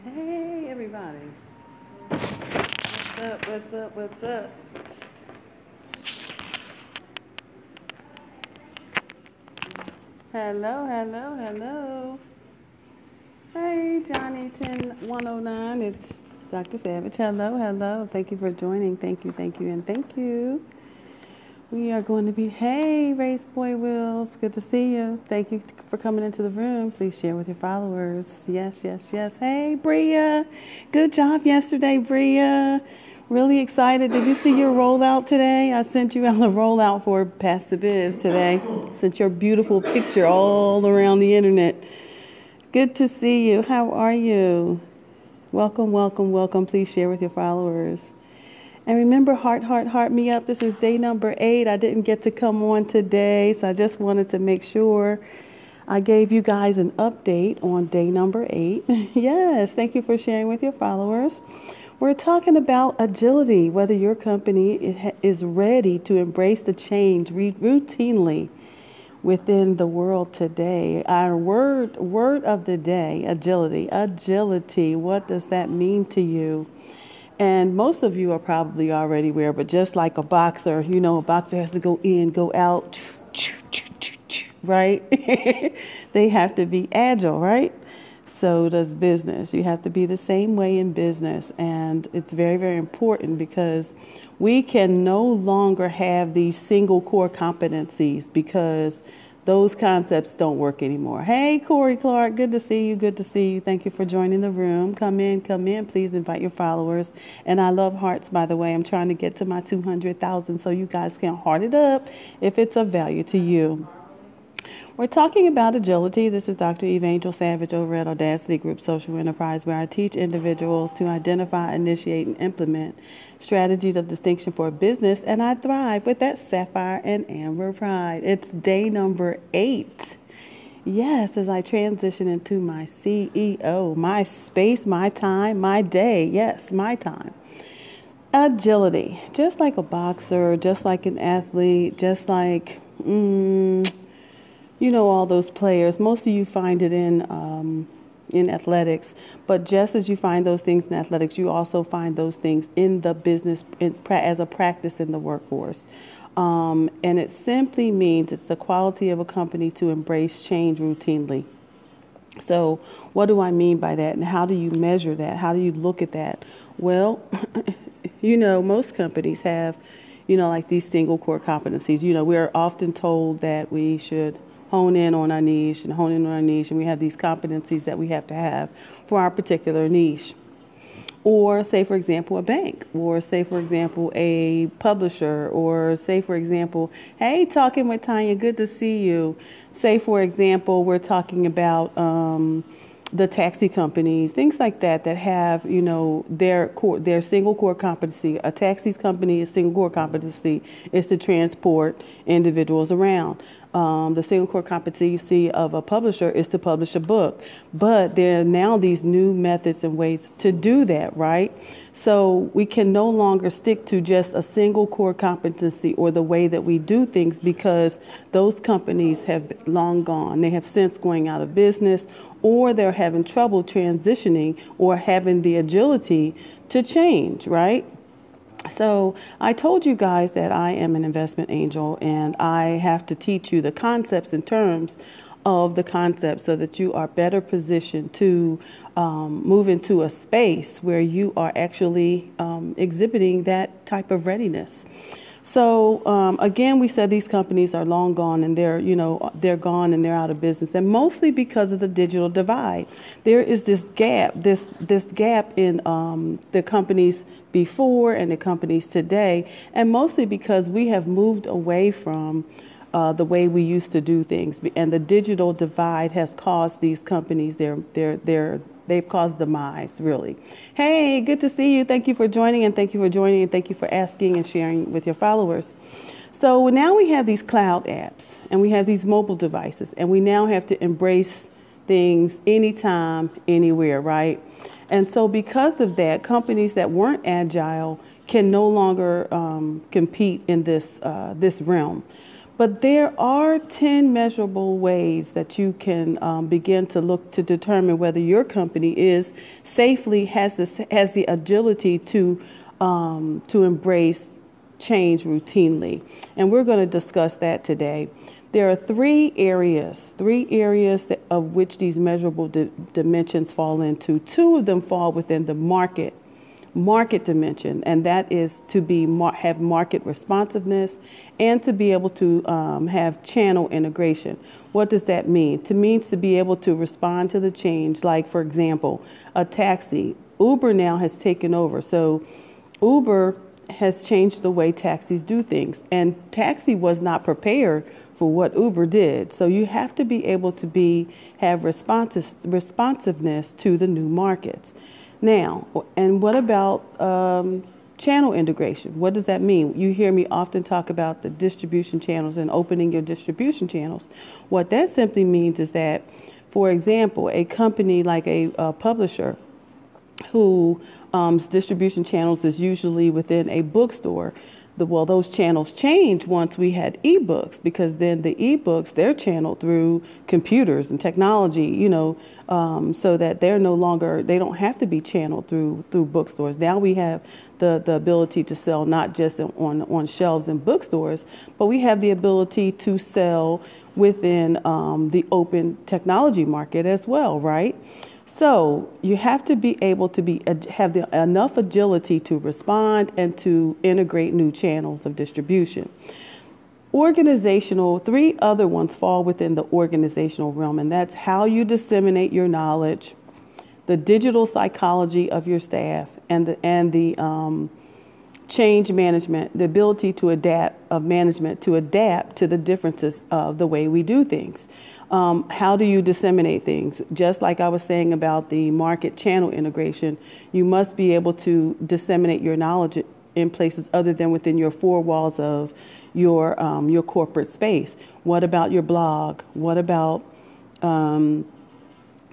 Hey, everybody. What's up? What's up? What's up? Hello, hello, hello. Hey, Johnny 10109. It's Dr. Savage. Hello, hello. Thank you for joining. Thank you, and thank you. We are going to be, hey, Race Boy Wills. Good to see you. Thank you for coming into the room. Please share with your followers. Yes, yes, yes. Hey, Bria. Good job yesterday, Bria. Really excited. Did you see your rollout today? I sent you out a rollout for Pass the Biz today. Sent your beautiful picture all around the internet. Good to see you. How are you? Welcome, welcome, welcome. Please share with your followers. And remember, heart me up. This is day number 8. I didn't get to come on today, so I just wanted to make sure I gave you guys an update on day number 8. Yes, thank you for sharing with your followers. We're talking about agility, whether your company is ready to embrace the change routinely within the world today. Our word of the day, agility. Agility, what does that mean to you? And most of you are probably already aware, but just like a boxer, a boxer has to go in, go out, right? They have to be agile, right? So does business. You have to be the same way in business. And it's very, very important because we can no longer have these single core competencies because those concepts don't work anymore. Hey, Corey Clark, good to see you. Good to see you. Thank you for joining the room. Come in. Please invite your followers. And I love hearts, by the way. I'm trying to get to my 200,000 so you guys can heart it up if it's of value to you. We're talking about agility. This is Dr. Eve Angel Savage over at Audacity Group Social Enterprise, where I teach individuals to identify, initiate, and implement strategies of distinction for business, and I thrive with that sapphire and amber pride. It's day number 8. Yes, as I transition into my CEO, my space, my time, my day. Yes, my time. Agility, just like a boxer, just like an athlete, just like all those players. Most of you find it in athletics, but just as you find those things in athletics, you also find those things in the business as a practice in the workforce. And it simply means it's the quality of a company to embrace change routinely. So what do I mean by that, and how do you measure that? How do you look at that? Well, most companies have, like these single core competencies. We're often told that we should hone in on our niche, and we have these competencies that we have to have for our particular niche. Or say, for example, a bank, or say, for example, a publisher, or say, for example, hey, Talking with Tanya, good to see you. Say, for example, we're talking about the taxi companies, things like that have, their single core competency. A taxi's company, a single core competency is to transport individuals around. The single core competency of a publisher is to publish a book. But there are now these new methods and ways to do that, right? So we can no longer stick to just a single core competency or the way that we do things because those companies have long gone. They have since going out of business, or they're having trouble transitioning or having the agility to change, right? So I told you guys that I am an investment angel, and I have to teach you the concepts and terms of the concept so that you are better positioned to move into a space where you are actually exhibiting that type of readiness. So again, we said these companies are long gone, and they're gone and they're out of business, and mostly because of the digital divide. There is this gap, this gap in the companies before and the companies today, and mostly because we have moved away from the way we used to do things, and the digital divide has caused these companies they've caused demise, really. Hey, good to see you. Thank you for joining, and thank you for asking and sharing with your followers. So now we have these cloud apps, and we have these mobile devices, and we now have to embrace things anytime, anywhere, right? And so because of that, companies that weren't agile can no longer compete in this realm. But there are 10 measurable ways that you can begin to look to determine whether your company is safely has the agility to embrace change routinely. And we're going to discuss that today. There are three areas of which these measurable dimensions fall into. Two of them fall within the market dimension, and that is to have market responsiveness and to be able to have channel integration. What does that mean? It means to be able to respond to the change. Like, for example, a taxi. Uber now has taken over. So Uber has changed the way taxis do things, and taxi was not prepared for what Uber did. So you have to be able to have responsiveness to the new markets. Now, and what about channel integration? What does that mean? You hear me often talk about the distribution channels and opening your distribution channels. What that simply means is that, for example, a company like a publisher whose distribution channels is usually within a bookstore. Those channels change once we had ebooks, because then the ebooks, they're channeled through computers and technology, so that they don't have to be channeled through bookstores. Now we have the ability to sell not just on shelves in bookstores, but we have the ability to sell within the open technology market as well, right? So you have to be able to have enough agility to respond and to integrate new channels of distribution. Three other ones fall within the organizational realm, and that's how you disseminate your knowledge, the digital psychology of your staff, and the change management, the ability to adapt to the differences of the way we do things. How do you disseminate things? Just like I was saying about the market channel integration, you must be able to disseminate your knowledge in places other than within your four walls of your corporate space. What about your blog? What about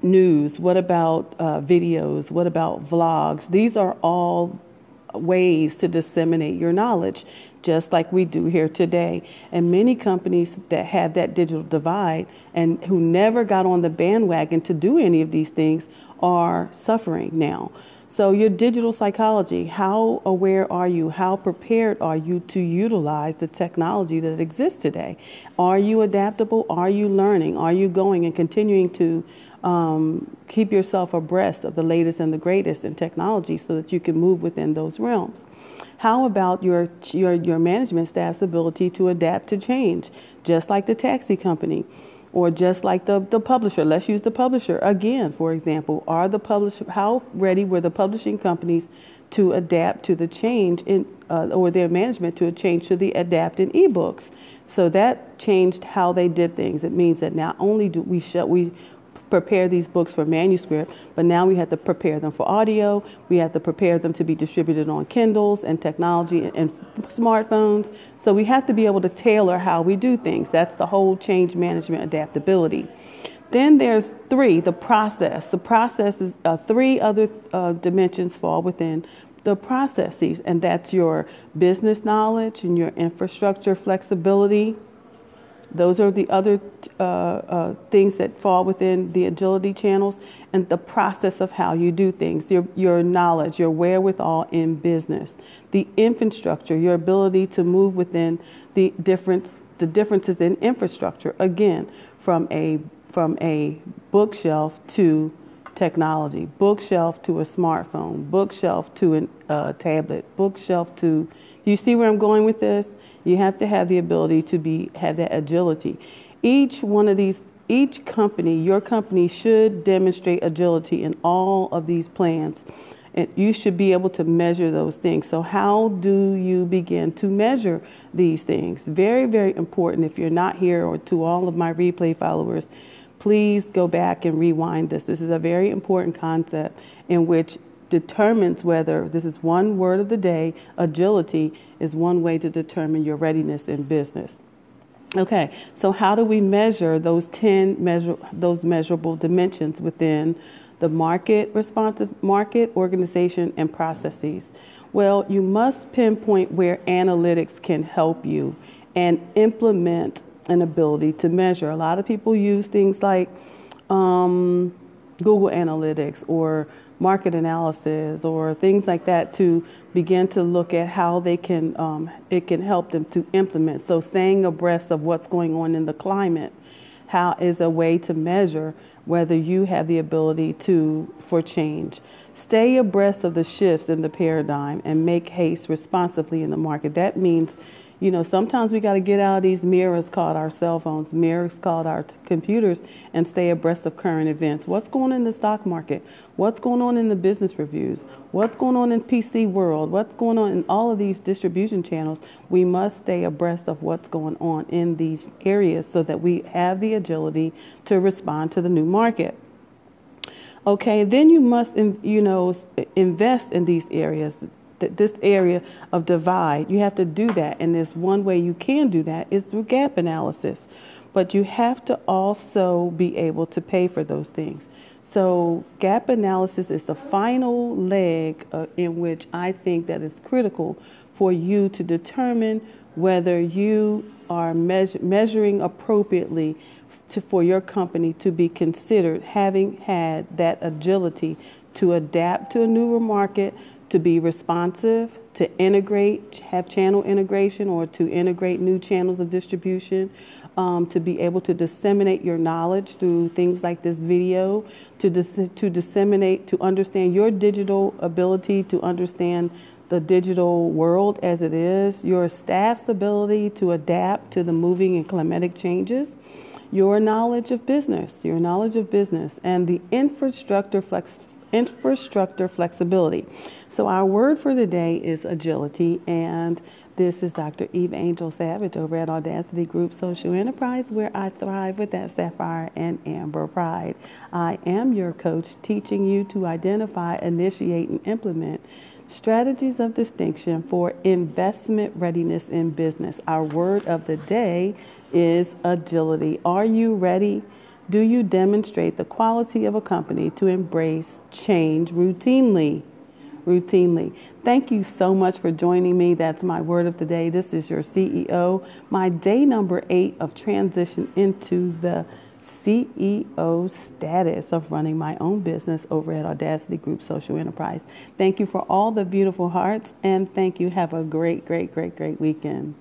news? What about videos? What about vlogs? These are all ways to disseminate your knowledge, just like we do here today. And many companies that have that digital divide and who never got on the bandwagon to do any of these things are suffering now. So your digital psychology, how aware are you? How prepared are you to utilize the technology that exists today? Are you adaptable? Are you learning? Are you going and continuing to keep yourself abreast of the latest and the greatest in technology so that you can move within those realms? How about your management staff's ability to adapt to change, just like the taxi company, or just like the publisher? Let's use the publisher again, for example. How ready were the publishing companies to adapt to the change or their management to a change to the adapt in ebooks? So that changed how they did things. It means that not only do we prepare these books for manuscript, but now we have to prepare them for audio. We have to prepare them to be distributed on Kindles and technology and smartphones. So we have to be able to tailor how we do things. That's the whole change management adaptability. Then there's the process. The process is three other dimensions fall within the processes, and that's your business knowledge and your infrastructure flexibility. Those are the other things that fall within the agility channels, and the process of how you do things, your knowledge, your wherewithal in business, the infrastructure, your ability to move within the differences in infrastructure. Again, from a bookshelf to technology, bookshelf to a smartphone, bookshelf to a tablet, bookshelf to. You see where I'm going with this? You have to have the ability to have that agility. Each company, your company should demonstrate agility in all of these plans. And you should be able to measure those things. So how do you begin to measure these things? Very, very important. If you're not here, or to all of my replay followers, please go back and rewind this. This is a very important concept in which determines whether, this is one word of the day, agility is one way to determine your readiness in business. Okay, so how do we measure those measurable dimensions within the responsive market, organization, and processes? Well, you must pinpoint where analytics can help you and implement an ability to measure. A lot of people use things like Google Analytics or market analysis or things like that to begin to look at how they can it can help them to implement. So staying abreast of what's going on in the climate, how is a way to measure whether you have the ability for change. Stay abreast of the shifts in the paradigm and make haste responsively in the market. That means, sometimes we got to get out of these mirrors called our cell phones, mirrors called our computers, and stay abreast of current events. What's going on in the stock market? What's going on in the business reviews? What's going on in PC world? What's going on in all of these distribution channels? We must stay abreast of what's going on in these areas so that we have the agility to respond to the new market. Okay, then you must, invest in these areas. This area of divide, you have to do that. And there's one way you can do that is through gap analysis. But you have to also be able to pay for those things. So gap analysis is the final leg in which I think that is critical for you to determine whether you are measuring appropriately for your company to be considered having had that agility to adapt to a newer market, to be responsive, to integrate, have channel integration or to integrate new channels of distribution, to be able to disseminate your knowledge through things like this video, to disseminate, to understand your digital ability, to understand the digital world as it is, your staff's ability to adapt to the moving and climatic changes, your knowledge of business, and the infrastructure flexibility. So our word for the day is agility, and this is Dr. Eve Angel Savage over at Audacity Group Social Enterprise, where I thrive with that sapphire and amber pride. I am your coach, teaching you to identify, initiate, and implement strategies of distinction for investment readiness in business. Our word of the day is agility. Are you ready? Do you demonstrate the quality of a company to embrace change routinely? Thank you so much for joining me. That's my word of the day. This is your CEO. My day number 8 of transition into the CEO status of running my own business over at Audacity Group Social Enterprise. Thank you for all the beautiful hearts, and thank you. Have a great weekend.